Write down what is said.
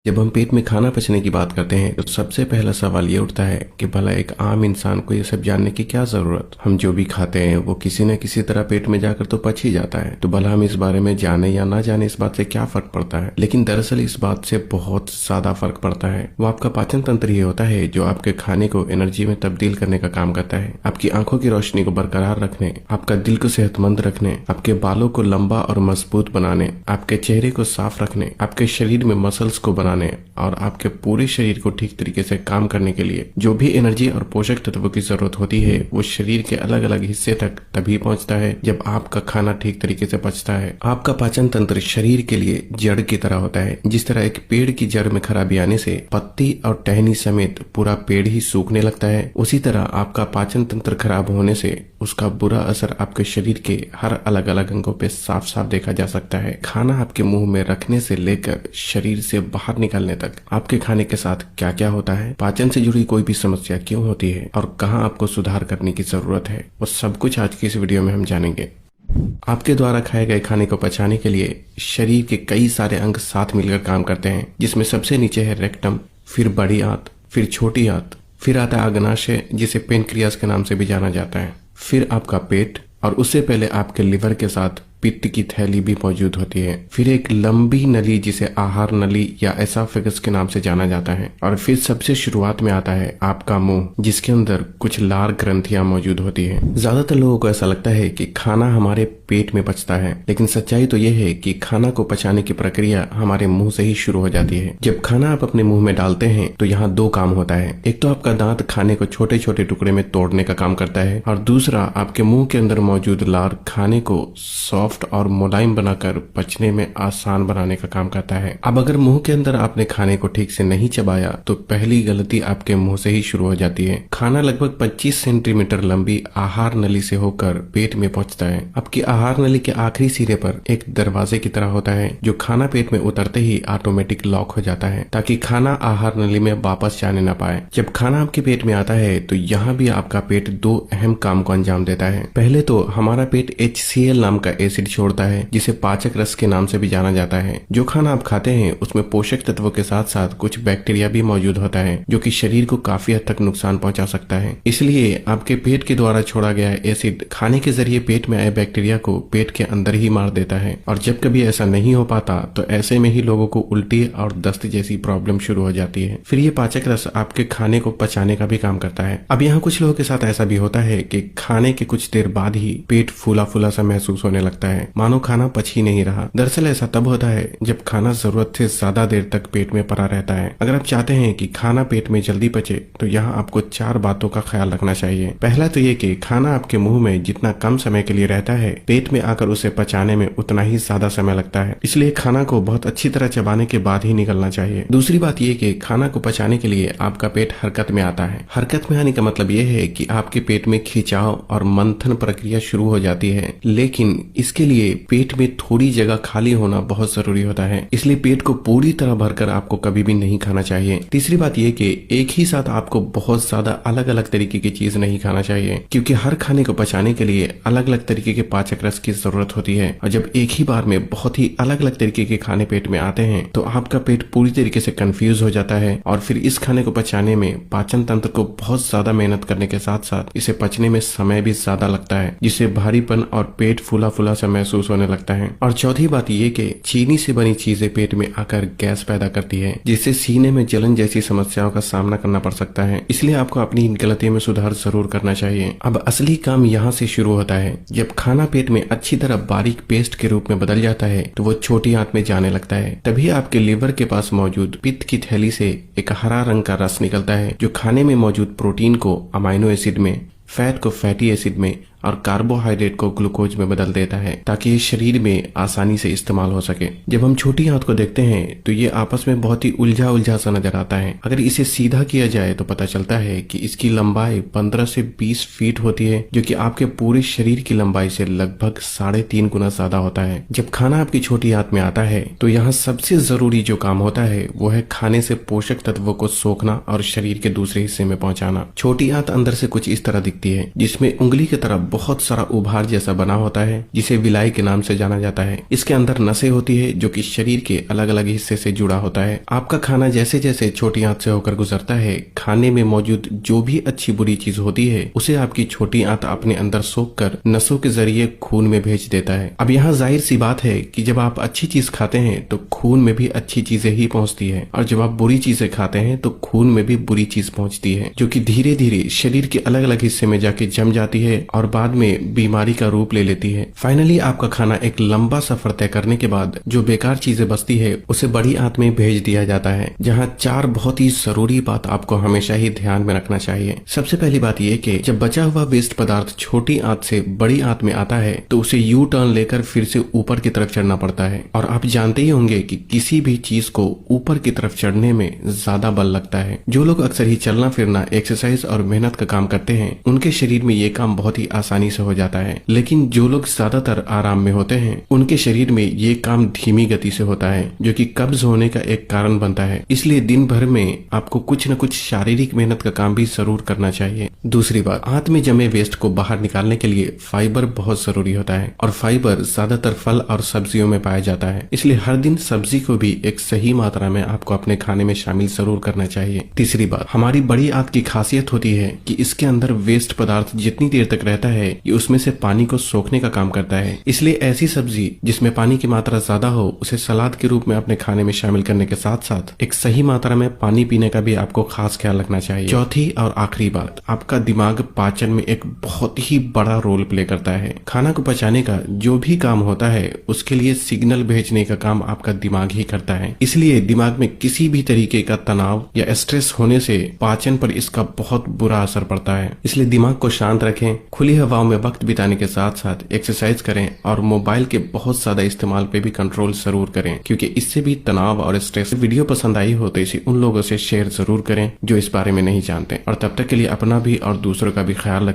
जब हम पेट में खाना पचने की बात करते हैं तो सबसे पहला सवाल ये उठता है कि भला एक आम इंसान को ये सब जानने की क्या जरूरत। हम जो भी खाते हैं वो किसी न किसी तरह पेट में जाकर तो पच ही जाता है, तो भला हम इस बारे में जाने या ना जाने इस बात से क्या फर्क पड़ता है। लेकिन दरअसल इस बात से बहुत ज्यादा फर्क पड़ता है। वो आपका पाचन तंत्र ही होता है जो आपके खाने को एनर्जी में तब्दील करने का काम करता है, आपकी आंखों की रोशनी को बरकरार रखने, आपका दिल को सेहतमंद रखने, आपके बालों को लंबा और मजबूत बनाने, आपके चेहरे को साफ रखने, आपके शरीर में मसल्स को बनाने और आपके पूरे शरीर को ठीक तरीके से काम करने के लिए जो भी एनर्जी और पोषक तत्वों की जरूरत होती है वो शरीर के अलग अलग हिस्से तक तभी पहुंचता है जब आपका खाना ठीक तरीके से पचता है। आपका पाचन तंत्र शरीर के लिए जड़ की तरह होता है। जिस तरह एक पेड़ की जड़ में खराबी आने से पत्ती और टहनी समेत पूरा पेड़ ही सूखने लगता है, उसी तरह आपका पाचन तंत्र खराब होने से उसका बुरा असर आपके शरीर के हर अलग अलग अंगों पे साफ साफ देखा जा सकता है। खाना आपके मुंह में रखने से लेकर शरीर से बाहर निकलने तक आपके खाने के साथ क्या क्या होता है, पाचन से जुड़ी कोई भी समस्या क्यों होती है और कहाँ आपको सुधार करने की जरूरत है, वो सब कुछ आज की इस वीडियो में हम जानेंगे। आपके द्वारा खाए गए खाने को पचाने के लिए शरीर के कई सारे अंग साथ मिलकर काम करते हैं, जिसमें सबसे नीचे है रेक्टम, फिर बड़ी आंत, फिर छोटी आंत, फिर आता है अग्नाशय जिसे पेनक्रियास के नाम से भी जाना जाता है, फिर आपका पेट और उससे पहले आपके लिवर के साथ पित्त की थैली भी मौजूद होती है, फिर एक लंबी नली जिसे आहार नली या एसोफेगस के नाम से जाना जाता है, और फिर सबसे शुरुआत में आता है आपका मुंह जिसके अंदर कुछ लार ग्रंथियां मौजूद होती है। ज्यादातर लोगों को ऐसा लगता है कि खाना हमारे पेट में पचता है, लेकिन सच्चाई तो यह है कि खाना को पचाने की प्रक्रिया हमारे मुंह से ही शुरू हो जाती है। जब खाना आप अपने मुंह में डालते हैं तो यहाँ दो काम होता है। एक तो आपका दांत खाने को छोटे छोटे टुकड़े में तोड़ने का काम करता है, और दूसरा आपके मुंह के अंदर मौजूद लार खाने को सॉफ्ट और मुलायम बनाकर पचने में आसान बनाने का काम करता है। अब अगर मुंह के अंदर आपने खाने को ठीक से नहीं चबाया तो पहली गलती आपके मुंह से ही शुरू हो जाती है। खाना लगभग 25 सेंटीमीटर लंबी आहार नली से होकर पेट में पहुंचता है। आपकी आहार नली के आखिरी सिरे पर एक दरवाजे की तरह होता है जो खाना पेट में उतरते ही ऑटोमेटिक लॉक हो जाता है ताकि खाना आहार नली में वापस जाने न पाए। जब खाना आपके पेट में आता है तो यहाँ भी आपका पेट दो अहम काम को अंजाम देता है। पहले तो हमारा पेट HCl नाम का एसिड छोड़ता है जिसे पाचक रस के नाम से भी जाना जाता है। जो खाना आप खाते हैं उसमें पोषक तत्वों के साथ साथ कुछ बैक्टीरिया भी मौजूद होता है जो कि शरीर को काफी हद तक नुकसान पहुंचा सकता है। इसलिए आपके पेट के द्वारा छोड़ा गया एसिड खाने के जरिए पेट में आए बैक्टीरिया को पेट के अंदर ही मार देता है, और जब कभी ऐसा नहीं हो पाता तो ऐसे में ही लोगों को उल्टी और दस्त जैसी प्रॉब्लम शुरू हो जाती है। फिर ये पाचक रस आपके खाने को पचाने का भी काम करता है। अब यहाँ कुछ लोगों के साथ ऐसा भी होता है कि खाने के कुछ देर बाद ही पेट फूला फूला सा महसूस होने लगता है, मानो खाना पच ही नहीं रहा। दरअसल ऐसा तब होता है जब खाना जरूरत से ज्यादा देर तक पेट में पड़ा रहता है। अगर आप चाहते हैं कि खाना पेट में जल्दी पचे तो यहाँ आपको 4 बातों का ख्याल रखना चाहिए। पहला तो ये कि खाना आपके मुंह में जितना कम समय के लिए रहता है पेट में आकर उसे पचाने में उतना ही ज्यादा समय लगता है, इसलिए खाना को बहुत अच्छी तरह चबाने के बाद ही निकलना चाहिए। दूसरी बात ये कि खाना को पचाने के लिए आपका पेट हरकत में आता है। हरकत में आने का मतलब ये है कि आपके पेट में खिंचाव और मंथन प्रक्रिया शुरू हो जाती है, लेकिन इसके लिए पेट में थोड़ी जगह खाली होना बहुत जरूरी होता है, इसलिए पेट को पूरी तरह भरकर आपको कभी भी नहीं खाना चाहिए। तीसरी बात यह कि एक ही साथ आपको बहुत ज्यादा अलग अलग तरीके की चीज नहीं खाना चाहिए, क्योंकि हर खाने को पचाने के लिए अलग अलग तरीके के पाचक रस की जरूरत होती है, और जब एक ही बार में बहुत ही अलग अलग तरीके के खाने पेट में आते हैं तो आपका पेट पूरी तरीके से कंफ्यूज हो जाता है, और फिर इस खाने को पचाने में पाचन तंत्र को बहुत ज्यादा मेहनत करने के साथ साथ इसे पचने में समय भी ज्यादा लगता है, जिससे भारीपन और पेट फूला फूला सा महसूस होने लगता है। और चौथी बात ये कि चीनी से बनी चीजें पेट में आकर गैस पैदा करती है, जिससे सीने में जलन जैसी समस्याओं का सामना करना पड़ सकता है। इसलिए आपको अपनी इन गलतियों में सुधार जरूर करना चाहिए। अब असली काम यहाँ से शुरू होता है। जब खाना पेट में अच्छी तरह बारीक पेस्ट के रूप में बदल जाता है तो वो छोटी आंत में जाने लगता है। तभी आपके लिवर के पास मौजूद पित्त की थैली से एक हरा रंग का रस निकलता है जो खाने में मौजूद प्रोटीन को अमाइनो एसिड में, फैट को फैटी एसिड में और कार्बोहाइड्रेट को ग्लूकोज में बदल देता है ताकि ये शरीर में आसानी से इस्तेमाल हो सके। जब हम छोटी आंत को देखते हैं तो ये आपस में बहुत ही उलझा उलझा सा नजर आता है। अगर इसे सीधा किया जाए तो पता चलता है कि इसकी लंबाई 15 से 20 फीट होती है, जो कि आपके पूरे शरीर की लंबाई से लगभग 3.5 गुना ज्यादा होता है। जब खाना आपकी छोटी आंत में आता है तो यहाँ सबसे जरूरी जो काम होता है वो है खाने से पोषक तत्वों को सोखना और शरीर के दूसरे हिस्से में पहुंचाना। छोटी आंत अंदर से कुछ इस तरह दिखती है, जिसमें उंगली की तरह बहुत सारा उभार जैसा बना होता है जिसे विलाई के नाम से जाना जाता है। इसके अंदर नसें होती है जो कि शरीर के अलग अलग हिस्से से जुड़ा होता है। आपका खाना जैसे जैसे छोटी आंत से होकर गुजरता है, खाने में मौजूद जो भी अच्छी बुरी चीज होती है उसे आपकी छोटी आंत अपने अंदर सोख कर नसों के जरिए खून में भेज देता है। अब यहाँ जाहिर सी बात है कि जब आप अच्छी चीज खाते हैं तो खून में भी अच्छी चीजें ही पहुंचती है, और जब आप बुरी चीजें खाते हैं तो खून में भी बुरी चीज पहुंचती है, जो कि धीरे धीरे शरीर के अलग अलग हिस्से में जाके जम जाती है और बाद में बीमारी का रूप ले लेती है। फाइनली आपका खाना एक लंबा सफर तय करने के बाद जो बेकार चीजें बचती है उसे बड़ी आंत में भेज दिया जाता है, जहाँ 4 बहुत ही जरूरी बात आपको हमेशा ही ध्यान में रखना चाहिए। सबसे पहली बात यह कि जब बचा हुआ वेस्ट पदार्थ छोटी आंत से बड़ी आंत में आता है तो उसे यू टर्न लेकर फिर से ऊपर की तरफ चढ़ना पड़ता है, और आप जानते ही होंगे कि किसी भी चीज को ऊपर की तरफ चढ़ने में ज्यादा बल लगता है। जो लोग अक्सर ही चलना फिरना, एक्सरसाइज और मेहनत का काम करते हैं उनके शरीर में ये काम बहुत ही आसानी से हो जाता है, लेकिन जो लोग ज्यादातर आराम में होते हैं उनके शरीर में ये काम धीमी गति से होता है, जो कि कब्ज होने का एक कारण बनता है। इसलिए दिन भर में आपको कुछ न कुछ शारीरिक मेहनत का काम भी जरूर करना चाहिए। दूसरी बात, आंत में जमे वेस्ट को बाहर निकालने के लिए फाइबर बहुत जरूरी होता है, और फाइबर ज्यादातर फल और सब्जियों में पाया जाता है। इसलिए हर दिन सब्जी को भी एक सही मात्रा में आपको अपने खाने में शामिल जरूर करना चाहिए। तीसरी बात, हमारी बड़ी आंत की खासियत होती है कि इसके अंदर वेस्ट पदार्थ जितनी देर तक रहता है ये उसमें से पानी को सोखने का काम करता है। इसलिए ऐसी सब्जी जिसमें पानी की मात्रा ज्यादा हो उसे सलाद के रूप में अपने खाने में शामिल करने के साथ साथ एक सही मात्रा में पानी पीने का भी आपको खास ख्याल रखना चाहिए। चौथी और आखिरी बात, आपका दिमाग पाचन में एक बहुत ही बड़ा रोल प्ले करता है। खाना को पचाने का जो भी काम होता है उसके लिए सिग्नल भेजने का काम आपका दिमाग ही करता है। इसलिए दिमाग में किसी भी तरीके का तनाव या स्ट्रेस होने से पाचन पर इसका बहुत बुरा असर पड़ता है। इसलिए दिमाग को शांत रखें, खुली हवाओं में वक्त बिताने के साथ साथ एक्सरसाइज करें और मोबाइल के बहुत ज्यादा इस्तेमाल पे भी कंट्रोल जरूर करें, क्योंकि इससे भी तनाव और स्ट्रेस। वीडियो पसंद आई हो तो इसे उन लोगों से शेयर जरूर करें जो इस बारे में नहीं जानते, और तब तक के लिए अपना भी और दूसरों का भी ख्याल रखें।